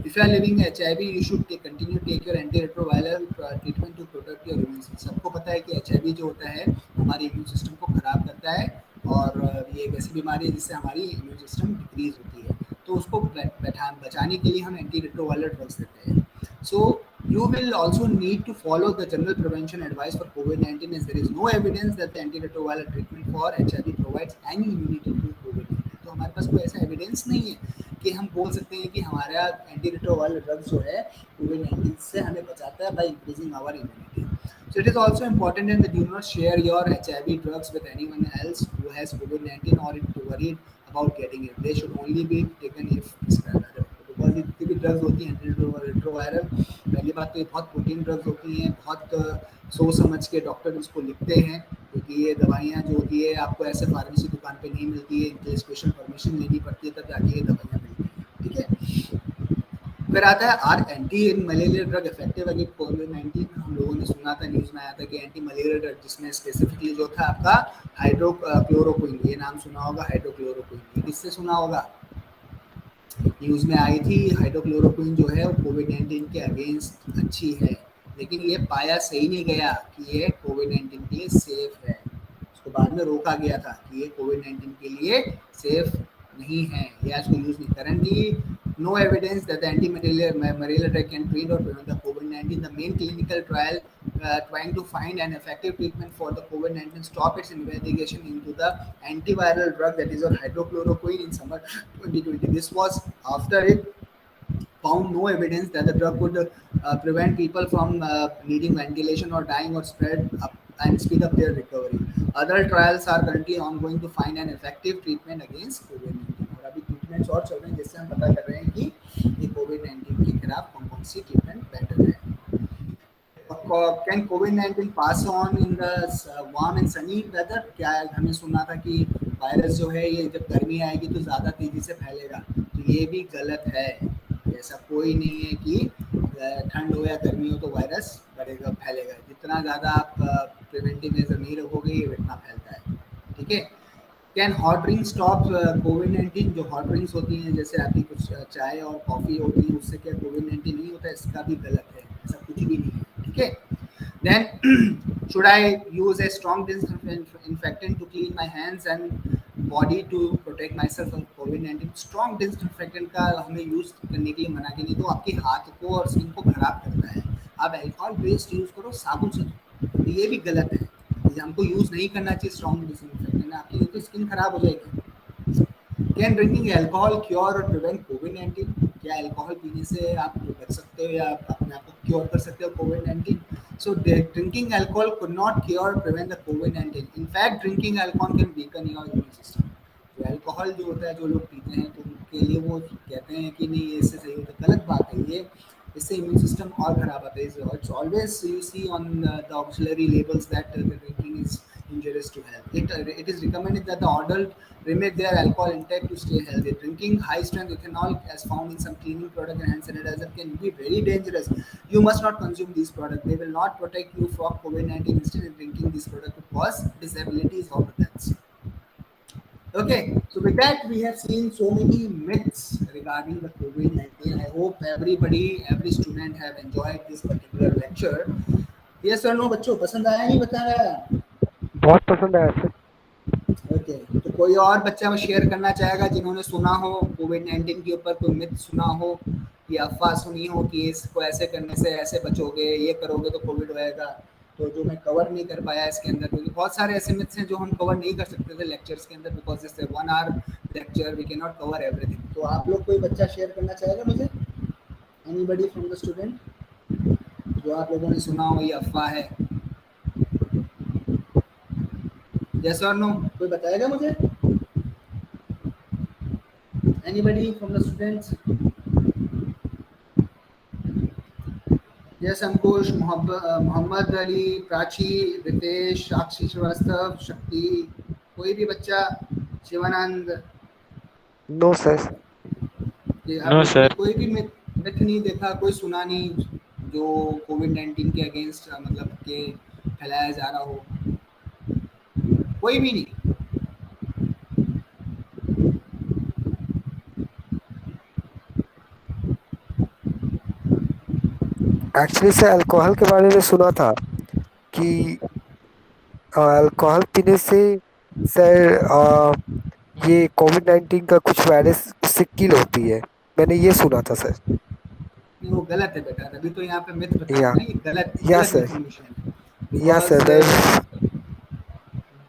[SPEAKER 1] If you are living HIV, you should continue take your antiretroviral treatment to protect your immune system. सबको पता है कि HIV जो होता है हमारे इम्यून सिस्टम को खराब करता है और ये एक ऐसी बीमारी है जिससे हमारी इम्यून सिस्टम डिक्रीज होती है, तो उसको बचाने के लिए हम एंटीरेट्रोवायरल ड्रग्स देते हैं। So you will also need to follow the general prevention advice for COVID-19 as there is no evidence that the antiretroviral treatment for HIV provides any immunity to COVID-19. तो हमारे पास कोई ऐसा evidence नहीं है कि हम बोल सकते हैं कि हमारा एंटीरेट्रोवायरल ड्रग्स जो है COVID-19 से हमें बचाता है by increasing our immunity. So it is also important that you not share your HIV drugs with anyone else who has COVID-19 or is worried about getting it. They should only be taken if prescribed. Because जितनी भी drugs होती हैं antiretroviral, पहली बात तो ये बहुत protein drugs होती हैं, बहुत सोच समझ के डॉक्टर इसको लिखते हैं, क्योंकि ये दवाइयाँ जो होती है आपको ऐसे फार्मेसी दुकान पे नहीं मिलती है, इनके लिए स्पेशल परमिशन लेनी पड़ती है तब जाके ये दवाइयाँ मिलती हैं, ठीक है। फिर आता है are anti malaria drug effective against COVID-19। हम लोगों ने सुना था, न्यूज़ में आया था कि एंटी मलेरिया ड्रग, जिसमें स्पेसिफिकली जो था आपका हाइड्रोक्लोरोक्विन, ये नाम सुना होगा हाइड्रोक्लोरोक्विन, किससे सुना होगा, न्यूज़ में आई थी। हाइड्रोक्लोरोक्विन जो है वो COVID-19 के अगेंस्ट अच्छी है, लेकिन ये पाया सही नहीं गया कि ये COVID-19 के लिए सेफ है। उसको बाद में रोका गया था कि ये COVID-19 के लिए सेफ नहीं है, या इसको यूज नहीं। Currently no evidence that the anti-malarial drug can treat or prevent the COVID-19. The main clinical trial trying to find an effective treatment for the COVID-19 stopped its investigation into the antiviral drug that is hydrochloroquine in summer 2020. This was after it found no evidence that the drug could prevent people from needing ventilation or dying or spread up and speed up their recovery. Other trials are currently ongoing to find an effective treatment against COVID-19. और अभी treatments और चल रहे हैं जिससे हम पता कर रहे हैं कि ये COVID-19 के खिलाफ कौन सी ट्रीटमेंट बेटर है। Can COVID-19 pass on in the warm and sunny weather? क्या हमने सुना था कि वायरस जो है ये जब गर्मी आएगी तो ज़्यादा तेज़ी से फैलेगा, तो ये भी गलत है। ऐसा कोई नहीं है कि ठंड हो या गर्मी हो तो वायरस बढ़ेगा फैलेगा, जितना ज़्यादा आप प्रिवेंटिव मेजर नहीं रखोगे ये इतना फैलता है, ठीक है। Can hot drink stop COVID-19? जो हॉट ड्रिंक्स होती हैं जैसे आपकी कुछ चाय और कॉफ़ी होती है, उससे क्या COVID-19 नहीं होता, इसका भी गलत है, ऐसा कुछ भी नहीं है, ठीक है। Then should I use a strong disinfectant to clean my hands and body to protect myself from COVID-19? Strong disinfectant का हमें यूज़ करने के लिए मना के नहीं, तो आपके हाथ को और स्किन को खराब करता है। आप अल्कोहल बेस्ड यूज़ करो, साबुन से, तो ये भी गलत है। हमको यूज़ नहीं करना चाहिए स्ट्रॉन्ग डिसइंफेक्टेंट, आपकी तो स्किन खराब हो जाएगी। कैन ड्रिंकिंग अल्कोहल क्योर और प्रिवेंट कोविड-19? क्या अल्कोहल पीने से आप बच सकते हो या अपने आप को क्योर कर सकते हो कोविड-19? So drinking alcohol could not cure or prevent the COVID-19. In fact, drinking alcohol can weaken your immune system. जो अल्कोहल जो होता है जो लोग पीते हैं तो उनके लिए वो कहते हैं कि नहीं ये इससे सही होता है, गलत बात है ये, इससे इम्यून सिस्टम और खराब आता है. It's always you see on the auxiliary labels that the drinking is injurious to health. It is recommended that the adult limit their alcohol intake to stay healthy. Drinking high strength ethanol, as found in some cleaning product and hand sanitizer, can be very dangerous. You must not consume these products. They will not protect you from COVID-19. Instead, drinking these products could cause disabilities or deaths. Okay, so with that, we have seen so many myths regarding the COVID-19. I hope everybody, every student have enjoyed this particular lecture. Yes or no, बच्चों पसंद आया नहीं बता रहा?
[SPEAKER 3] बहुत पसंद आया sir.
[SPEAKER 1] Okay, तो कोई और बच्चा शेयर करना चाहेगा जिन्होंने सुना हो कोविड-19 के ऊपर, कोई मिथ सुना हो कि अफवाह सुनी हो कि इसको ऐसे करने से ऐसे बचोगे, ये करोगे तो कोविड होएगा, तो जो मैं कवर नहीं कर पाया इसके अंदर, क्योंकि बहुत सारे ऐसे मिथ्स हैं जो हम कवर नहीं कर सकते थे लेक्चर्स के अंदर, because it's 1 hour lecture, we can not cover everything. तो आप लोग कोई बच्चा शेयर करना चाहेगा मुझे? एनीबॉडी फ्रॉम द स्टूडेंट जो आप लोगों ने सुना हो ये अफवाह है? Yes or no? कोई बताएगा मुझे? Anybody from the students? Yes, अंकुश, मोहम्मद अली, प्राची, रितेश, साक्षी श्रीवास्तव, शक्ति, कोई भी बच्चा? Shivanand?
[SPEAKER 3] No sir.
[SPEAKER 5] No sir.
[SPEAKER 1] कोई भी मिथ नहीं देखा, कोई सुना नहीं जो कोविड-19 के अगेंस्ट मतलब के फैलाया जा रहा हो? कोई भी नहीं?
[SPEAKER 3] एक्चुअली सर अल्कोहल के बारे में सुना था कि अल्कोहल पीने से सर ये कोविड-19 का कुछ वायरस उससे किल होती है. मैंने ये सुना था सर.
[SPEAKER 1] नहीं, वो गलत है बेटा, अभी तो यहाँ पे मिथ बता
[SPEAKER 3] या
[SPEAKER 1] रहा है, ये गलत
[SPEAKER 3] या
[SPEAKER 1] गलत
[SPEAKER 3] सर.
[SPEAKER 1] इन्फॉर्मेशन है.
[SPEAKER 3] या sir.
[SPEAKER 1] Because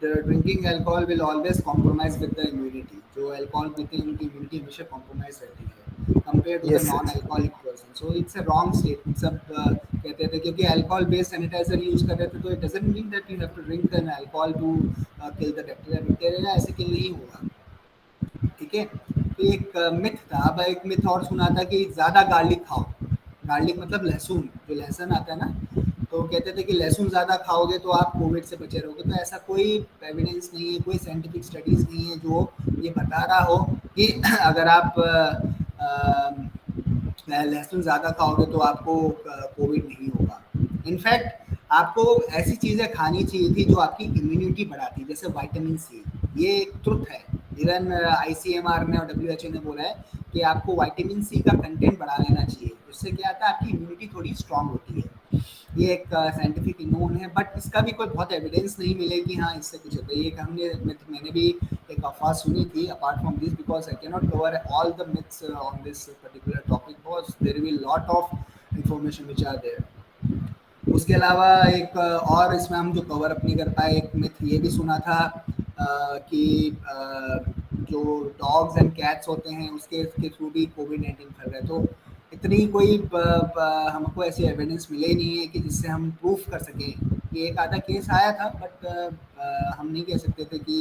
[SPEAKER 1] the drinking alcohol will always compromise with the immunity. जो अल्कोहल पीते हैं उनकी इम्यूनिटी हमेशा कॉम्प्रोमाइज रहती है compared to the
[SPEAKER 3] Yes, sir.
[SPEAKER 1] non-alcoholic person. So it's a wrong statement. सब कहते थे क्योंकि अल्कोहल बेस्ड सैनिटाइजर यूज कर रहे थे, तो it doesn't mean that you have to drink an alcohol to kill the bacteria. Bacteria ऐसे किल नहीं होगा, ठीक है. तो एक मिथ था. अब एक मिथ और सुना था कि ज़्यादा गार्लिक खाओ. गार्लिक मतलब लहसुन, जो लहसुन आता है ना, तो कहते थे कि लहसुन ज़्यादा खाओगे तो आप कोविड से बचे रहोगे. तो ऐसा कोई एविडेंस नहीं है, कोई साइंटिफिक स्टडीज़ नहीं है जो ये बता रहा हो कि अगर आप लहसुन ज़्यादा खाओगे तो आपको कोविड नहीं होगा. इनफैक्ट आपको ऐसी चीज़ें खानी चाहिए थी जो आपकी इम्यूनिटी बढ़ाती, जैसे विटामिन सी. ये एक ट्रुथ है. इवन ICMR ने और WHO ने बोला है कि आपको विटामिन सी का कंटेंट बढ़ा लेना चाहिए. उससे क्या आता है, आपकी इम्यूनिटी थोड़ी स्ट्रांग होती है. ये एक साइंटिफिक नोन है, बट इसका भी कोई बहुत एविडेंस नहीं मिले कि हाँ इससे कुछ होता है. ये मैंने भी एक अफवाह सुनी थी. Apart from this, because I can not cover all the myths on this particular topic, because there will lot of information which are there. उसके अलावा एक और इसमें हम जो कवर अप नहीं कर पाए, एक मिथ ये भी सुना था कि जो डॉग्स एंड कैट्स होते हैं उसके थ्रू भी कोविड-19 फैल रहा है. तो इतनी कोई हमको ऐसी एविडेंस मिले नहीं है कि जिससे हम प्रूफ कर सकें. कि एक आधा केस आया था, बट हम नहीं कह सकते थे कि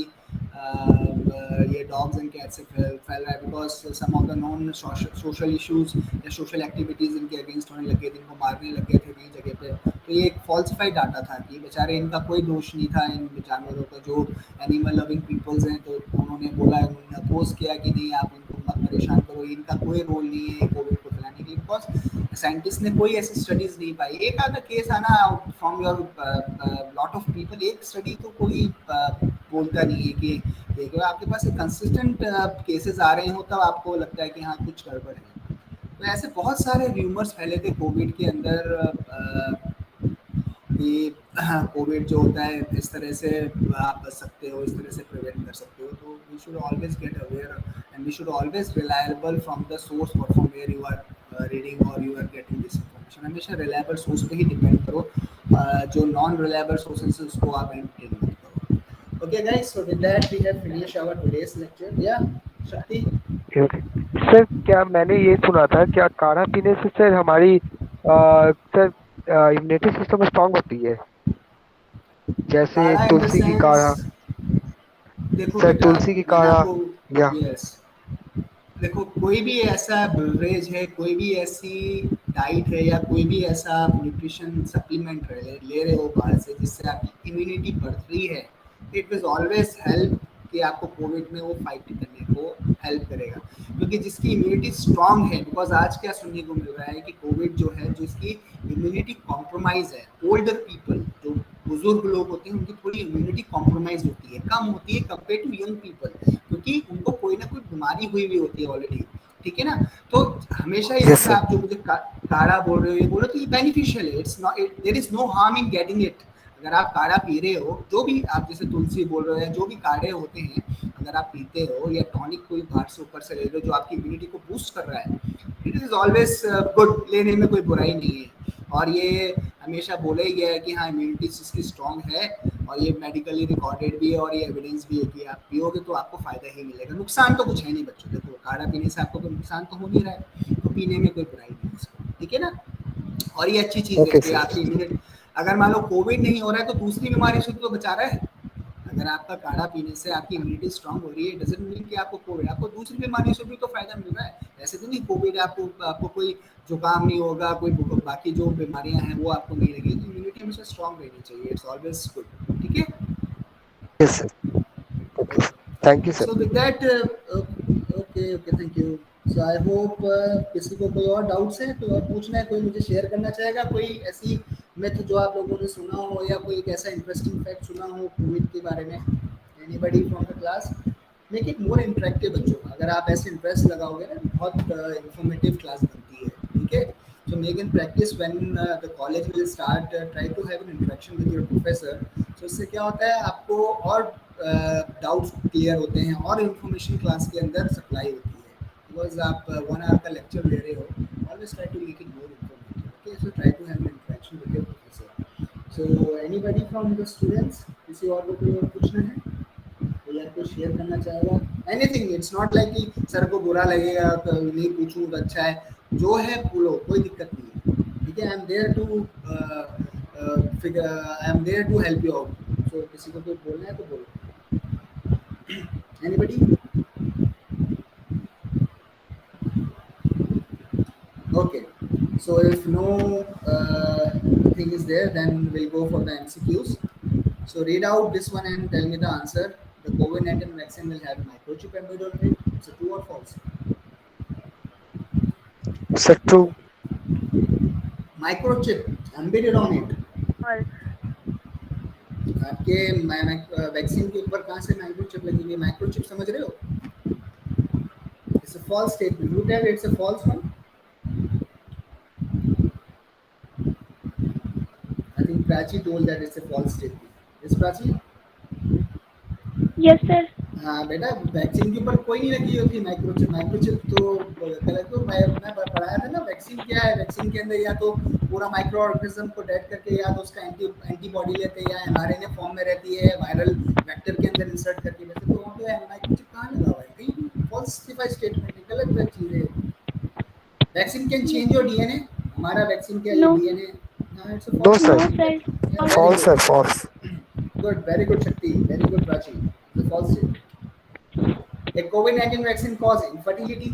[SPEAKER 1] ये डॉग्स एंड कैट्स से फैल रहा है, because some of the non social issues या सोशल एक्टिविटीज़ इनके अगेंस्ट होने लगे थे, इनको मारने लग गए थे नई जगह पे. तो ये एक फॉल्सिफाइड डाटा था कि बेचारे इनका कोई दोष नहीं था, इन जानवरों का, जो एनिमल लविंग पीपल्स हैं. तो उन्होंने बोला, उन्होंने अपोज किया कि नहीं आप इनको मत परेशान करो, इनका कोई रोल नहीं है कोविड को फैलाने के लिए, बिकॉज साइंटिस्ट ने कोई ऐसी स्टडीज़ नहीं पाई. एक आधा केस आना from your lot of people, एक स्टडी तो कोई बोलता नहीं है कि देखो आपके पास एक कंसिस्टेंट केसेस आ रहे हो तब आपको लगता है कि हाँ कुछ गड़बड़ है. तो ऐसे बहुत सारे र्यूमर्स फैले थे कोविड के अंदर कि कोविड जो होता है इस तरह से आप बच सकते हो, इस तरह से प्रिवेंट कर सकते हो. तो we should always get aware and we should always reliable from the source from where you are reading और you are getting this information. हमेशा रिलायबल सोर्स पे ही डिपेंड करो, जो नॉन रिलायबल सोर्सेस है उसको आप एंटरटेन मत करो. Okay guys, so with that we have finished our today's lecture. Yeah, शक्ति।
[SPEAKER 3] ओके सर, क्या मैंने ये सुना था, क्या काढ़ा पीने से सर हमारी सर इम्यूनिटी सिस्टम स्ट्रांग होती है, जैसे
[SPEAKER 1] काढ़ा इन द
[SPEAKER 3] तुलसी की
[SPEAKER 1] सेंस,
[SPEAKER 3] काढ़ा।
[SPEAKER 1] देखो
[SPEAKER 3] सर
[SPEAKER 1] बेटा,
[SPEAKER 3] तुलसी की
[SPEAKER 1] मैंने
[SPEAKER 3] काढ़ा
[SPEAKER 1] आपको,
[SPEAKER 3] या
[SPEAKER 1] यस, देखो कोई भी ऐसा बेवरेज है, कोई भी ऐसी डाइट है या कोई भी ऐसा न्यूट्रिशन सप्लीमेंट ले रहे हो बाहर से जिससे आपकी इम्यूनिटी बढ़ रही है, इट विल ऑलवेज हेल्प कि आपको कोविड में वो फाइट करने को हेल्प करेगा। क्योंकि जिसकी इम्यूनिटी स्ट्रांग है, बिकॉज आज क्या सुनने को मिल रहा है कि कोविड जो है, जिसकी इम्यूनिटी कॉम्प्रोमाइज है, ओल्डर पीपल, जो बुजुर्ग लोग होते हैं, उनकी थोड़ी इम्यूनिटी कॉम्प्रोमाइज होती है, कम होती है कंपेयर टू यंग पीपल, क्योंकि उनको कोई ना कोई बीमारी हुई हुई होती है ऑलरेडी। ठीक है ना? तो हमेशा ये
[SPEAKER 3] यस
[SPEAKER 1] जैसे
[SPEAKER 3] सर।
[SPEAKER 1] आप जो मुझे काढ़ा बोल रहे हो, ये बोल रहे हो, तो ये बेनिफिशियल है, it's not, there is no harm in getting it. अगर आप काढ़ा पी रहे हो, जो भी आप जैसे तुलसी बोल रहे हो, जो भी काढ़े होते हैं, अगर आप पीते हो या टॉनिक कोई बाहर से ऊपर से ले लो जो आपकी इम्यूनिटी को बूस्ट कर रहा है, इट इज ऑलवेज गुड, लेने में कोई बुराई नहीं है। और ये हमेशा बोला ही गया है कि हाँ, इम्यूनिटी जिसकी स्ट्रांग है, और ये मेडिकली रिकॉर्डेड भी है, और ये एविडेंस भी है कि आप पियोगे तो आपको फायदा ही मिलेगा, नुकसान तो कुछ है नहीं बच्चों। देखो काढ़ा पीने से आपको कोई नुकसान तो हो नहीं रहा है, तो पीने में कोई बुराई नहीं है इसको, ठीक है ना? और ये अच्छी चीज़ है
[SPEAKER 3] ओके
[SPEAKER 1] कि
[SPEAKER 3] सर।
[SPEAKER 1] आपकी इम्यूनिटी, अगर मान लो कोविड नहीं हो रहा है तो दूसरी बीमारी से तो बचा रहा है। अगर आपका काढ़ा पीने से आपकी इम्यूनिटी स्ट्रांग हो रही है, डजंट मीन कि आपको कोविड, आपको दूसरी बीमारी से भी तो फायदा मिल रहा है। ऐसे तो नहीं कोविड आपको आपको कोई जुकाम नहीं होगा, कोई बाकी जो बीमारियां हैं वो आपको नहीं लगेगी। इम्यूनिटी हमेशा स्ट्रांग रहनी चाहिए, इट्स ऑलवेज गुड, ठीक है?
[SPEAKER 3] Yes sir. Okay, thank you
[SPEAKER 1] So
[SPEAKER 3] sir.
[SPEAKER 1] with that, okay, thank you. So I hope किसी को कोई और डाउट्स है, कोई और पूछना है, कोई मुझे शेयर करना चाहेगा, कोई ऐसी मिथ जो आप लोगों ने सुना हो, या कोई एक ऐसा इंटरेस्टिंग फैक्ट सुना हो कोविड के बारे में, anybody from the class? Make it more interactive बच्चों, अगर आप ऐसे इंटरेस्ट लगाओगे ना, बहुत इंफॉर्मेटिव क्लास बनती है, ठीक है? So make in practice when the college will start, try to have an interaction with your professor. So इससे क्या होता है, आपको और डाउट्स क्लियर होते हैं, और इन्फॉर्मेशन क्लास के अंदर सप्लाई होती है, बिकॉज आप 1 आवर का लेक्चर ले रहे हो, always try to make it more informative, okay? So try to have an interaction with your professor. So anybody from the students, किसी और को कोई और पूछना है, कोई आपको शेयर करना चाहेगा, एनीथिंग? इट्स नॉट लाइक कि सर को बुरा लगेगा तो नहीं पूछूं तो अच्छा है, जो है बोलो, कोई दिक्कत नहीं है, ठीक है? I am there to figure, I am there to help you out. So किसी को कोई बोलना है तो बोलो, anybody? Okay, so if no thing is there, then we'll go for the MCQs. So read out this one and tell me the answer. The COVID-19 vaccine will have microchip embedded on it. It's a true or false?
[SPEAKER 3] Sir true.
[SPEAKER 1] Microchip embedded on it. आपके vaccine के ऊपर कहाँ से microchip लगी हुई है? Microchip समझ रहे हो? It's a false statement. Who tell it's a false one? I think Prachi told that it's a false statement. Yes, Prachi?
[SPEAKER 6] Yes sir.
[SPEAKER 1] हाँ बेटा, वैक्सीन के ऊपर कोई नहीं लगी होती माइक्रोचिप। माइक्रोचिप तो गलत, तो मैं पढ़ाया था ना, वैक्सीन क्या है, वैक्सीन के अंदर या तो पूरा माइक्रो ऑर्गेनिज्म को डेड करके, या तो उसका एंटीबॉडी लेते हैं, या एमआरएनए फॉर्म में रहती है, वायरल वेक्टर के अंदर इंसर्ट करके, वैसे तो वहाँ पे माइक्रोचिप कहाँ लगा हुआ है? कहीं फॉल्सिफाइड स्टेटमेंट है, गलत चीज़ है। Vaccine can change your DNA. हमारा वैक्सीन क्या, ये
[SPEAKER 6] नो
[SPEAKER 1] डीएनए? हाँ, it's a
[SPEAKER 3] no
[SPEAKER 1] false
[SPEAKER 3] sir.
[SPEAKER 6] No
[SPEAKER 1] statement.
[SPEAKER 6] Sir.
[SPEAKER 3] False sir, false.
[SPEAKER 1] Good, very good Shakti, very good Prachi, it's a false statement. A COVID-19 vaccine cause infertility.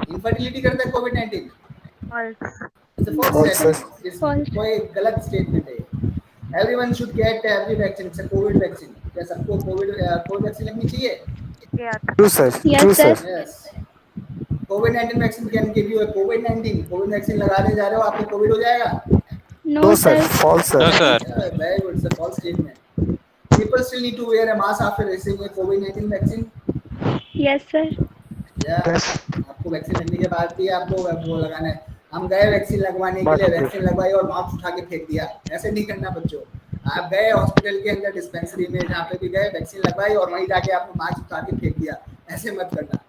[SPEAKER 1] Infertility करता है COVID-19? It's a false
[SPEAKER 3] false sir.
[SPEAKER 1] statement. Is
[SPEAKER 6] false.
[SPEAKER 1] कोई गलत statement है। Everyone should get every vaccine. It's a COVID vaccine. क्या सबको Covid vaccine लगनी चाहिए?
[SPEAKER 3] True sir. True
[SPEAKER 6] yes sir.
[SPEAKER 3] Sir.
[SPEAKER 1] Yes. COVID-19 vaccine can give you a COVID-19. Covid vaccine लगाने जा रहे हो, आपको कोविड हो जाएगा?
[SPEAKER 6] No
[SPEAKER 3] no sir,
[SPEAKER 6] sir.
[SPEAKER 3] False
[SPEAKER 5] No,
[SPEAKER 3] sir.
[SPEAKER 5] sir.
[SPEAKER 1] Yeah, very good. It's a false statement. People still need to wear a mask after receiving a COVID-19 vaccine.
[SPEAKER 6] Yes sir.
[SPEAKER 1] या
[SPEAKER 3] yes.
[SPEAKER 1] आपको vaccine लगने के बाद भी आपको वो लगाना है। हम गए वैक्सीन लगवाने के लिए,
[SPEAKER 3] बात
[SPEAKER 1] वैक्सीन लगवाई और मास्क उठा के फेंक दिया, ऐसे नहीं करना बच्चों। आप गए हॉस्पिटल के अंदर डिस्पेंसरी में, जहाँ पे भी गए, वैक्सीन लगवाई और वहीं जाके आपने मास्क उठा के फेंक दिया, ऐसे मत करना।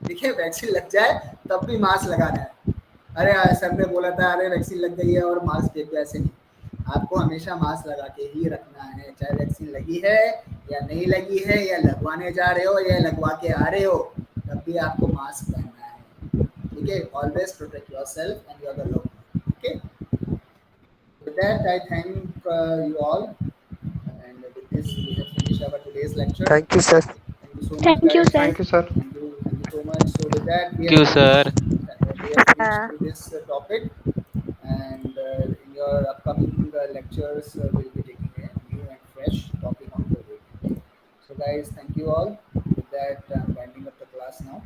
[SPEAKER 1] देखिए, वैक्सीन लग जाए तब भी मास्क लगाना है। अरे सर ने बोला था, अरे वैक्सीन लग गई है और मास्क फेंक दो, ऐसे नहीं। आपको हमेशा मास्क लगा के ही रखना है, चाहे वैक्सीन लगी है या नहीं लगी है, या लगवाने जा रहे हो या लगवा के आ रहे हो। तब भी आपको मास्क पहनना है, ठीक है? Always protect your self and your love, okay? With that, I thank you all, and with this we have finished our today's lecture.
[SPEAKER 3] Thank you sir.
[SPEAKER 1] Thank you so much,
[SPEAKER 6] Thank you,
[SPEAKER 1] guys.
[SPEAKER 6] sir.
[SPEAKER 3] Thank you sir.
[SPEAKER 1] Thank you so much. So with that,
[SPEAKER 5] Thank you, sir.
[SPEAKER 1] we have reached to this topic, and in your upcoming lectures, we'll be taking a new and fresh topic on COVID. So, guys, thank you all. With that, I'm winding up the class now.